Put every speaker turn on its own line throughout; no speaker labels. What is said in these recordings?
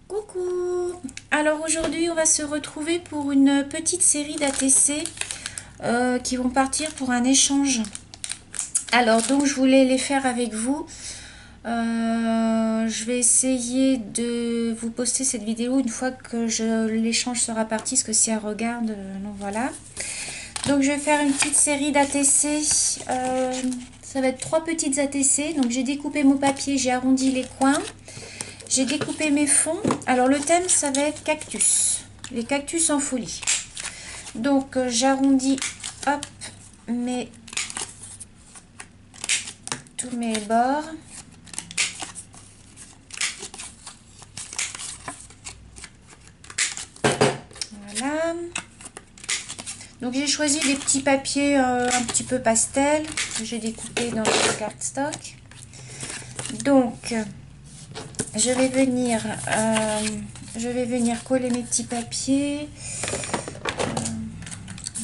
Coucou! Alors aujourd'hui on va se retrouver pour une petite série d'ATC qui vont partir pour un échange. Alors donc je voulais les faire avec vous. Je vais essayer de vous poster cette vidéo une fois que l'échange sera parti, parce que si elle regarde, donc voilà. Donc je vais faire une petite série d'ATC. Ça va être 3 petites ATC. Donc j'ai découpé mon papier, j'ai arrondi les coins. J'ai découpé mes fonds. Alors le thème, ça va être cactus. Les cactus en folie. Donc j'arrondis, hop, tous mes bords. Voilà. Donc j'ai choisi des petits papiers un petit peu pastel que j'ai découpé dans le cardstock. Donc je vais venir coller mes petits papiers.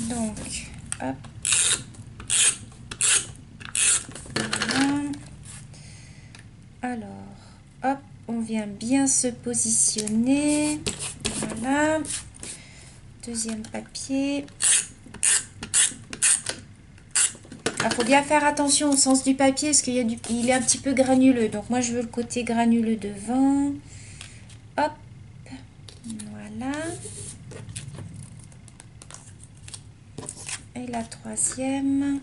Donc hop. Voilà. Alors hop, on vient bien se positionner. Voilà. Deuxième papier. Il faut bien faire attention au sens du papier parce qu'il est un petit peu granuleux. Donc moi je veux le côté granuleux devant. Hop. Voilà. Et la troisième.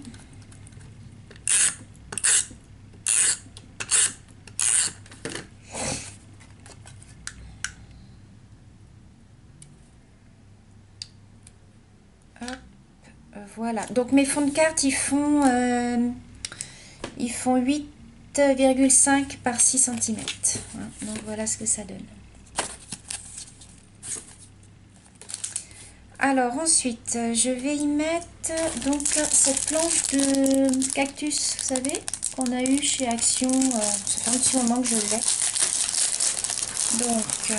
Hop. Voilà. Donc mes fonds de carte ils font 8,5 par 6 cm. Donc voilà ce que ça donne. Alors ensuite, je vais y mettre donc cette planche de cactus, vous savez, qu'on a eu chez Action. Ça fait un petit moment que je l'ai. Donc,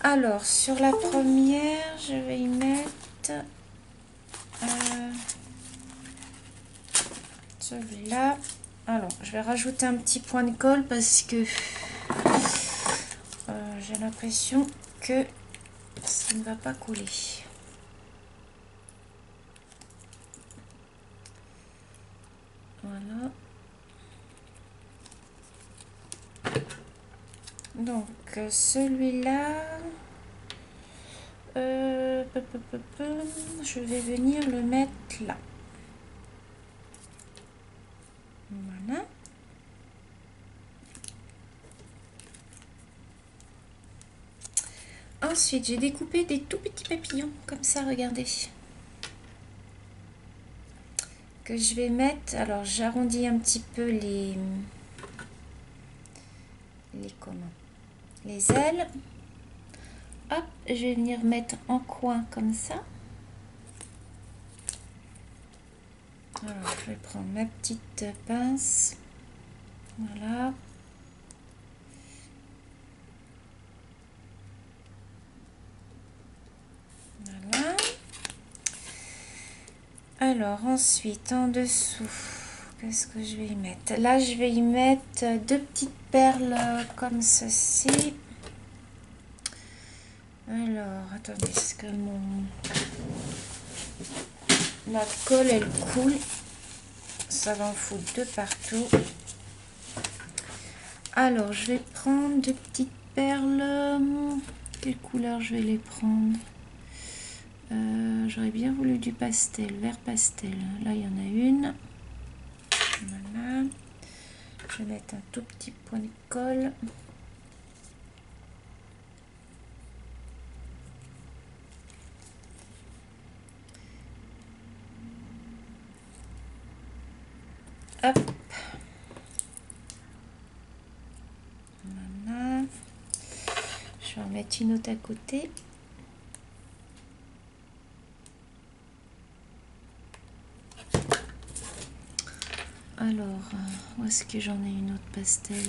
alors sur la première, je vais y mettre celui-là. Alors, je vais rajouter un petit point de colle parce que j'ai l'impression que ça ne va pas coller. Voilà. Donc, celui-là, je vais venir le mettre là. Voilà. Ensuite, j'ai découpé des tout petits papillons, comme ça, regardez. Que je vais mettre, alors j'arrondis un petit peu les ailes. Hop, je vais venir mettre en coin comme ça. Alors, je vais prendre ma petite pince. Voilà. Voilà. Alors, ensuite, en dessous, qu'est-ce que je vais y mettre? Là, je vais y mettre 2 petites perles comme ceci. Alors, attendez, parce que ma colle, elle coule. Ça va en foutre de partout. Alors, je vais prendre 2 petites perles. Quelle couleur je vais les prendre? J'aurais bien voulu du pastel, vert pastel. Là, il y en a une. Voilà. Je vais mettre un tout petit point de colle. Hop. Voilà. Je vais en mettre une autre à côté. Alors, où est-ce que j'en ai une autre pastel?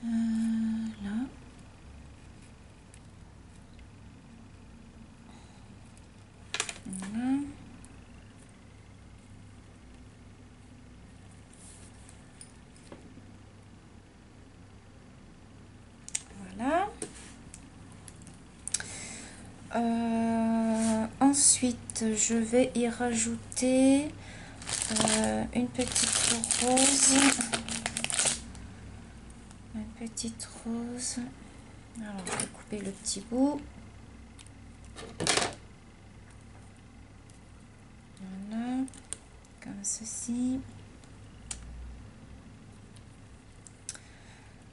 Là. Voilà. Ensuite, je vais y rajouter une petite rose. Une petite rose. Alors, je vais couper le petit bout. Voilà, comme ceci.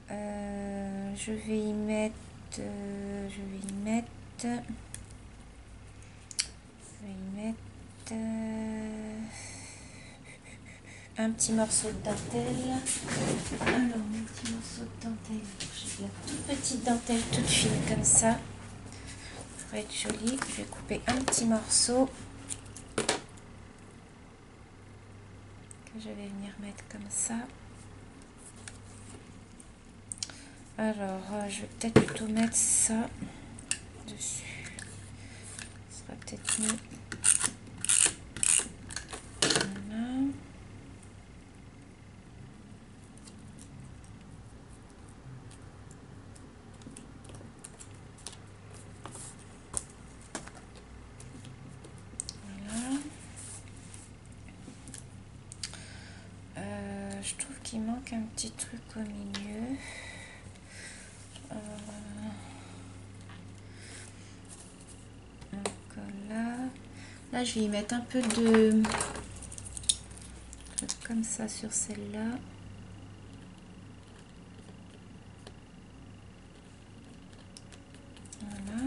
Je vais y mettre, un petit morceau de dentelle. Alors, mon petit morceau de dentelle, j'ai de la toute petite dentelle toute fine comme ça. Pour être joli, je vais couper un petit morceau que je vais venir mettre comme ça. Alors, je vais peut-être plutôt mettre ça dessus. Ce sera peut-être mieux. Voilà. Je trouve qu'il manque un petit truc au milieu. Donc là, je vais y mettre un peu de comme ça sur celle-là. Voilà.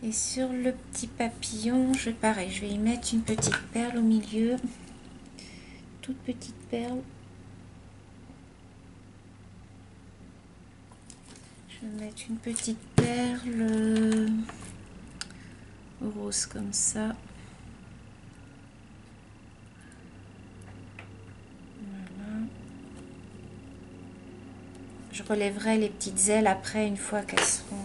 Et sur le petit papillon, pareil, je vais y mettre une petite perle au milieu. Toute petite perle. Je vais mettre une petite perle rose comme ça. Voilà. Je relèverai les petites ailes après, une fois qu'elles seront...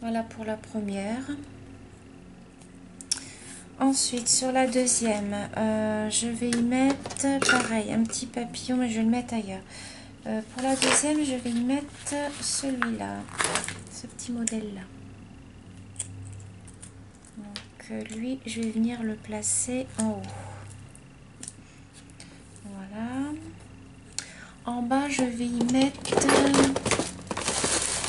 Voilà pour la première. Ensuite, sur la deuxième, je vais y mettre, pareil, un petit papillon, mais je vais le mettre ailleurs. Pour la deuxième, je vais y mettre celui-là, ce petit modèle-là. Donc, lui, je vais venir le placer en haut. Voilà. En bas, je vais y mettre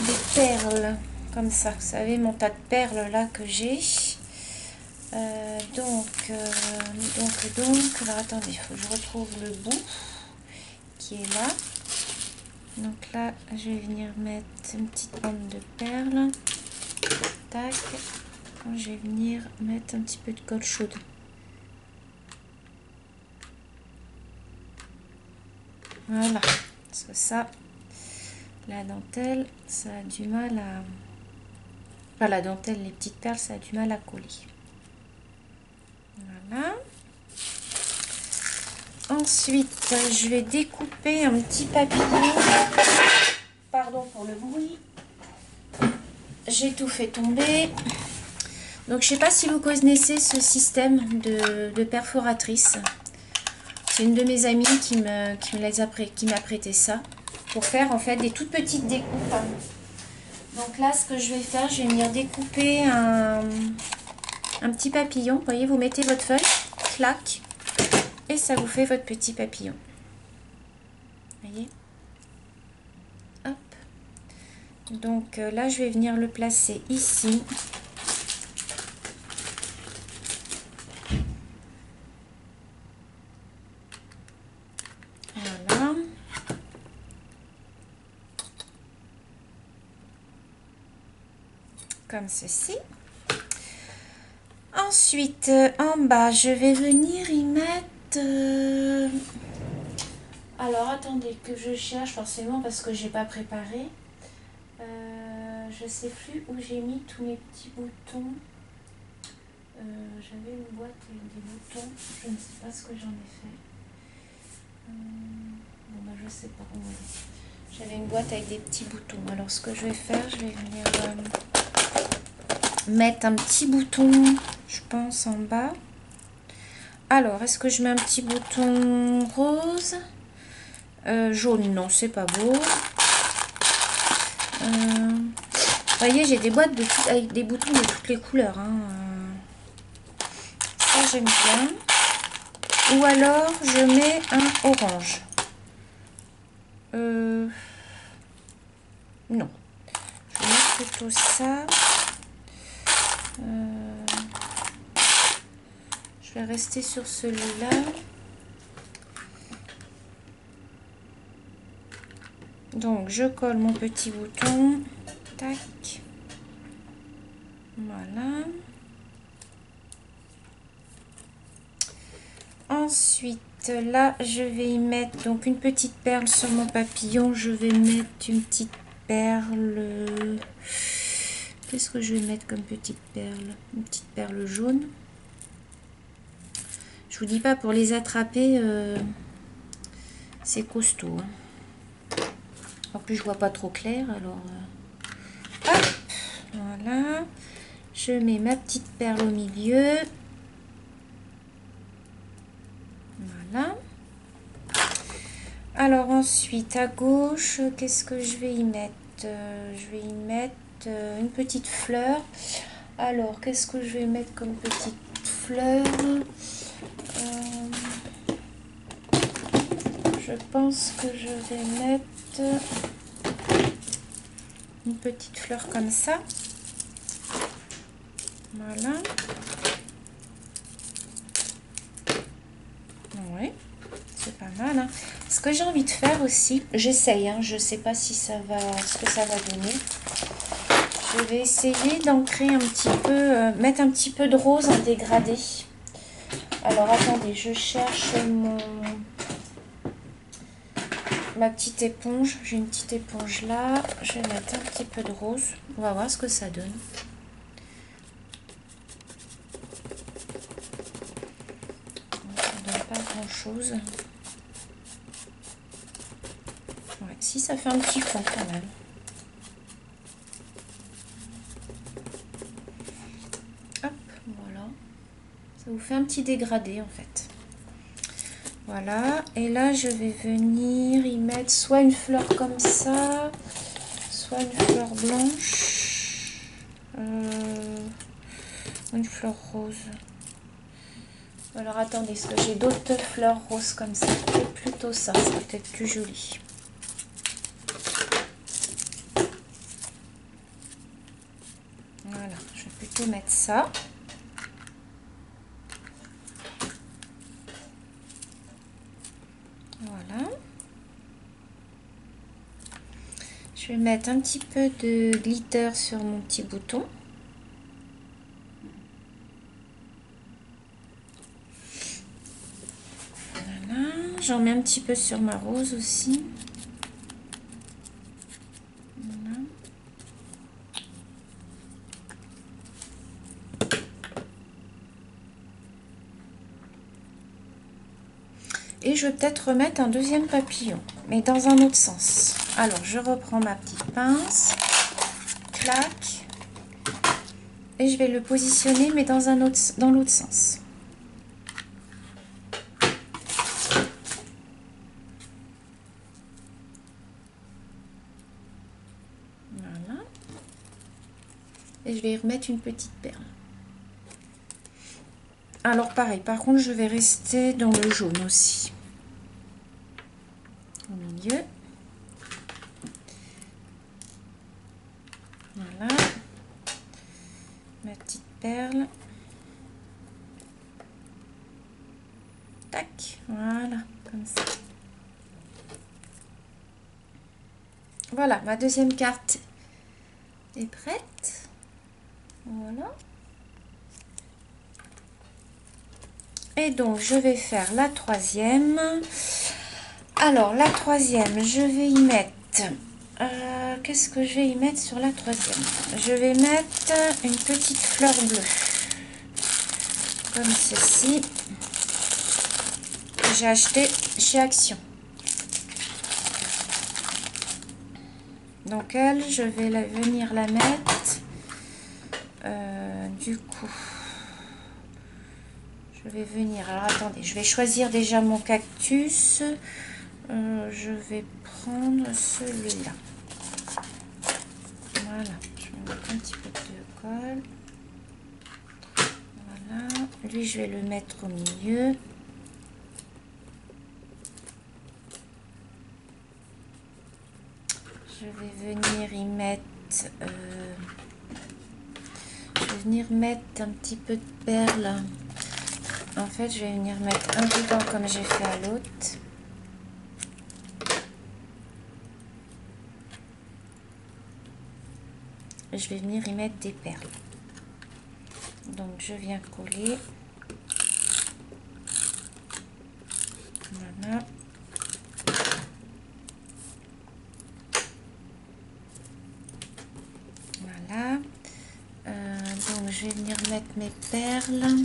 des perles. Comme ça, vous savez, mon tas de perles là que j'ai. Donc, alors attendez, il faut que je retrouve le bout qui est là. Donc là, je vais venir mettre une petite bande de perles. Tac. Je vais venir mettre un petit peu de colle chaude. Voilà. Parce que ça, la dentelle, ça a du mal à... Enfin, la dentelle, les petites perles, ça a du mal à coller. Voilà. Ensuite, je vais découper un petit papillon. Pardon pour le bruit. J'ai tout fait tomber. Donc, je ne sais pas si vous connaissez ce système de perforatrice. C'est une de mes amies qui m'a prêté ça pour faire en fait des toutes petites découpes. Donc là, ce que je vais faire, je vais venir découper un petit papillon. Vous voyez, vous mettez votre feuille, clac, et ça vous fait votre petit papillon. Vous voyez? Hop. Donc là, je vais venir le placer ici. Voilà. Comme ceci. Ensuite, en bas, je vais venir y mettre... Alors, attendez que je cherche forcément parce que j'ai pas préparé. Je sais plus où j'ai mis tous mes petits boutons. J'avais une boîte avec des boutons. Je ne sais pas ce que j'en ai fait. Bon, bah, je sais pas. J'avais une boîte avec des petits boutons. Alors, ce que je vais faire, je vais venir... mettre un petit bouton, je pense, en bas. Alors, est-ce que je mets un petit bouton rose? Jaune, non, c'est pas beau. Vous voyez, j'ai des boîtes avec des boutons de toutes les couleurs. Hein. Ça, j'aime bien. Ou alors, je mets un orange. Non. Je vais mettre plutôt ça. Je vais rester sur celui-là. Donc, je colle mon petit bouton. Tac. Voilà. Ensuite, là, je vais y mettre donc une petite perle sur mon papillon. Je vais mettre une petite perle. Qu'est-ce que je vais mettre comme petite perle? Une petite perle jaune. Je vous dis pas, pour les attraper, c'est costaud. Hein. En plus, je vois pas trop clair, alors... hop, voilà. Je mets ma petite perle au milieu. Voilà. Alors ensuite, à gauche, qu'est-ce que je vais y mettre? Je vais y mettre une petite fleur. Alors, qu'est-ce que je vais mettre comme petite fleur? Je pense que je vais mettre une petite fleur comme ça. Voilà. Oui, c'est pas mal. Hein. Ce que j'ai envie de faire aussi, j'essaye, hein, je sais pas si ça va, ce que ça va donner. Je vais essayer d'ancrer un petit peu, mettre un petit peu de rose en dégradé. Alors attendez, je cherche ma petite éponge. J'ai une petite éponge là. Je vais mettre un petit peu de rose. On va voir ce que ça donne. Ça donne pas grand chose. Ouais, si, ça fait un petit fond quand même. Hop, voilà. Ça vous fait un petit dégradé en fait. Voilà. Et là, je vais venir y mettre soit une fleur comme ça, soit une fleur blanche, une fleur rose. Alors attendez, est-ce que j'ai d'autres fleurs roses comme ça? Peut-être plutôt ça, c'est peut-être plus joli. Voilà, je vais plutôt mettre ça. Voilà. Je vais mettre un petit peu de glitter sur mon petit bouton. Voilà. J'en mets un petit peu sur ma rose aussi. Voilà. Et je vais peut-être remettre un deuxième papillon, mais dans un autre sens. Alors, je reprends ma petite pince. Clac. Et je vais le positionner, mais dans l'autre sens. Voilà. Et je vais y remettre une petite perle. Alors pareil, par contre, je vais rester dans le jaune aussi. Au milieu. Voilà. Ma petite perle. Tac, voilà, comme ça. Voilà, ma deuxième carte est prête. Voilà. Et donc, je vais faire la troisième. Alors, la troisième, je vais y mettre... qu'est-ce que je vais y mettre sur la troisième? Je vais mettre une petite fleur bleue. Comme ceci. Que j'ai acheté chez Action. Donc, elle, je vais venir la mettre Du coup, je vais venir. Alors attendez, je vais choisir déjà mon cactus. Je vais prendre celui-là. Voilà, je vais mettre un petit peu de colle. Voilà, lui je vais le mettre au milieu. Je vais venir y mettre, je vais venir mettre un petit peu de perles. En fait, je vais venir mettre un dedans comme j'ai fait à l'autre. Je vais venir y mettre des perles. Donc, je viens coller. Voilà. Voilà. Donc, je vais venir mettre mes perles.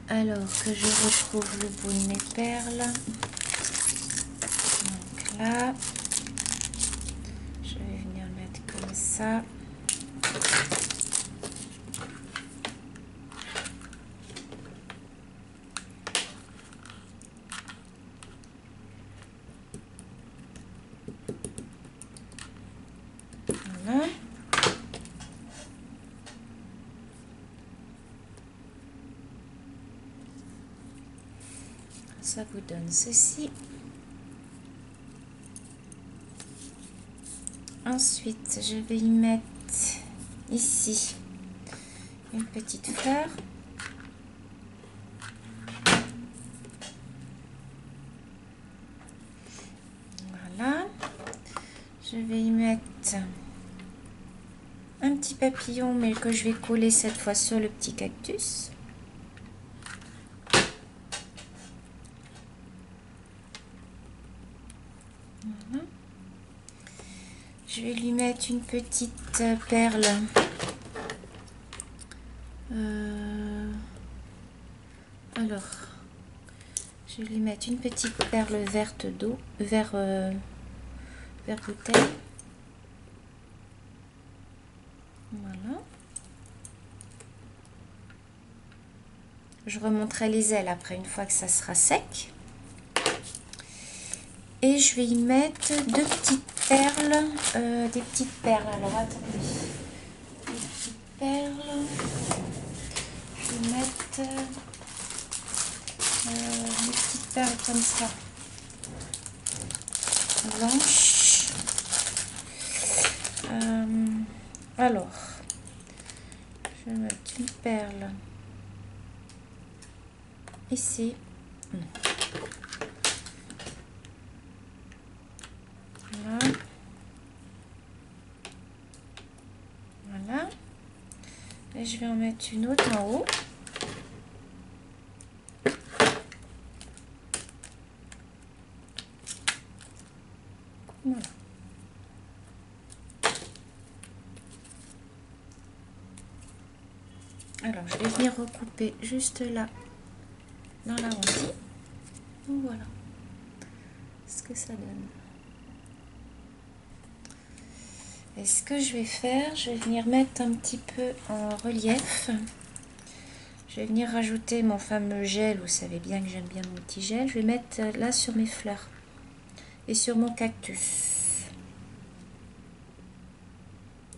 Alors que je retrouve le bout de mes perles. Donc là, je vais venir mettre comme ça. Voilà. Ça vous donne ceci. Ensuite, je vais y mettre ici une petite fleur. Voilà. Je vais y mettre un petit papillon, mais que je vais coller cette fois sur le petit cactus. Voilà. Je vais lui mettre une petite perle. Alors, je vais lui mettre une petite perle verte d'eau, vert bouteille. Voilà. Je remonterai les ailes après, une fois que ça sera sec. Et je vais y mettre deux petites perles, des petites perles. Alors attendez, des petites perles. Je vais mettre des petites perles comme ça, blanches. Alors, je vais mettre une perle ici. Voilà. Voilà. Et je vais en mettre une autre en haut. Voilà. Alors, je vais venir recouper juste là, dans l'arrondi. Voilà ce que ça donne. Et ce que je vais faire, je vais venir mettre un petit peu en relief. Je vais venir rajouter mon fameux gel. Vous savez bien que j'aime bien mon petit gel. Je vais mettre là sur mes fleurs et sur mon cactus.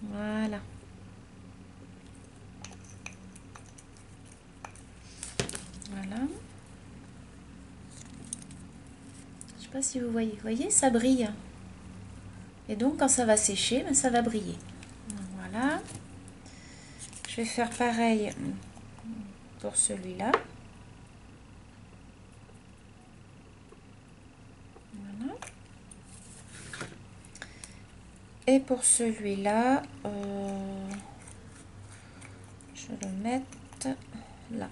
Voilà. Voilà. Je sais pas si vous voyez. Vous voyez, ça brille. Et donc, quand ça va sécher, ben, ça va briller. Voilà. Je vais faire pareil pour celui-là. Voilà. Et pour celui-là, je vais le mettre là.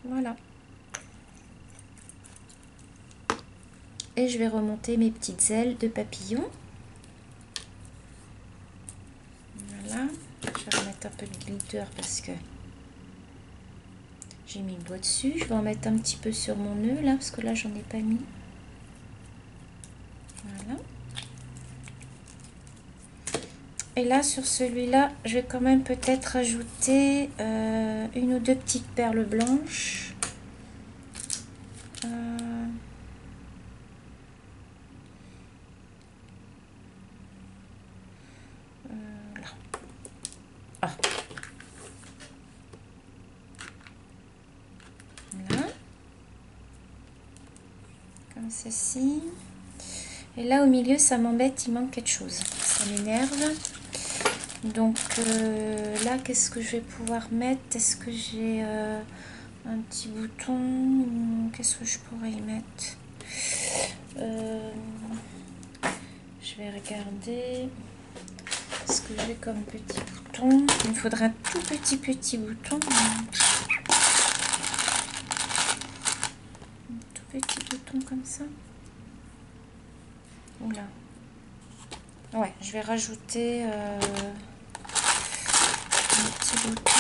Voilà. Et je vais remonter mes petites ailes de papillon. Voilà. Je vais remettre un peu de glitter parce que J'ai mis le doigt dessus. Je vais en mettre un petit peu sur mon nœud là, parce que là, j'en ai pas mis. Voilà. Et là, sur celui-là, je vais quand même peut-être rajouter une ou deux petites perles blanches. Là. Ah. Là. Comme ceci. Et là, au milieu, ça m'embête, il manque quelque chose. Ça m'énerve. Donc là, qu'est-ce que je vais pouvoir mettre? Est-ce que j'ai un petit bouton? Qu'est-ce que je pourrais y mettre? Je vais regarder ce que j'ai comme petit bouton. Il me faudra un tout petit bouton. Un tout petit bouton comme ça. Oula. Ouais, je vais rajouter un petit bouton.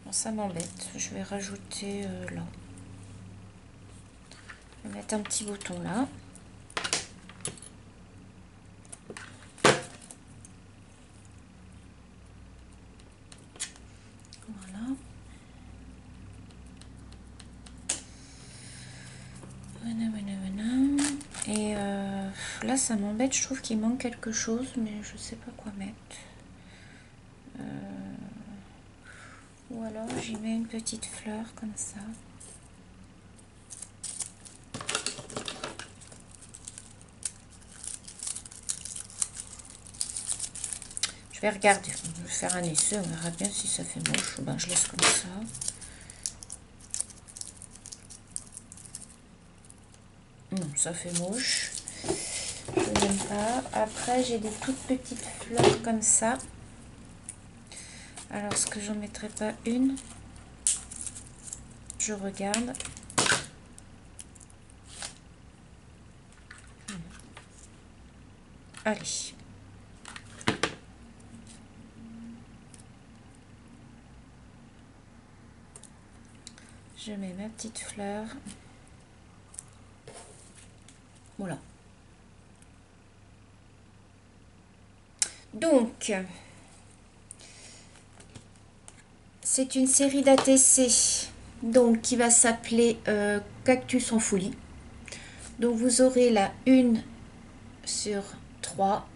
Ça m'embête, je vais rajouter là. Je vais mettre un petit bouton là. Voilà. Et là ça m'embête, je trouve qu'il manque quelque chose, mais je sais pas quoi mettre. Ou alors j'y mets une petite fleur comme ça. Je vais regarder, je vais faire un essai, on verra bien si ça fait moche. Ben, je laisse comme ça. Non, ça fait moche. Je n'aime pas. Après, j'ai des toutes petites fleurs comme ça. Alors, est-ce que j'en mettrai pas une? Je regarde. Allez. Je mets ma petite fleur. Voilà. Donc, c'est une série d'ATC donc qui va s'appeler Cactus en folie. Donc, vous aurez la 1 sur 3,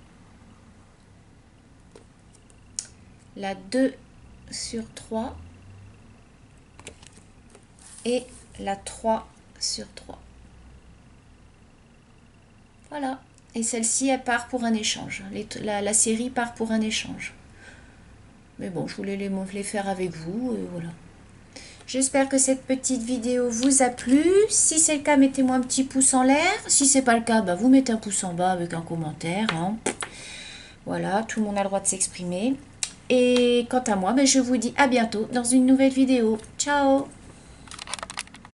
la 2 sur 3 et la 3 sur 3. Voilà. Et celle-ci, elle part pour un échange. La série part pour un échange. Mais bon, je voulais les faire avec vous. Voilà. J'espère que cette petite vidéo vous a plu. Si c'est le cas, mettez-moi un petit pouce en l'air. Si c'est pas le cas, bah, vous mettez un pouce en bas avec un commentaire. Hein. Voilà, tout le monde a le droit de s'exprimer. Et quant à moi, bah, je vous dis à bientôt dans une nouvelle vidéo. Ciao!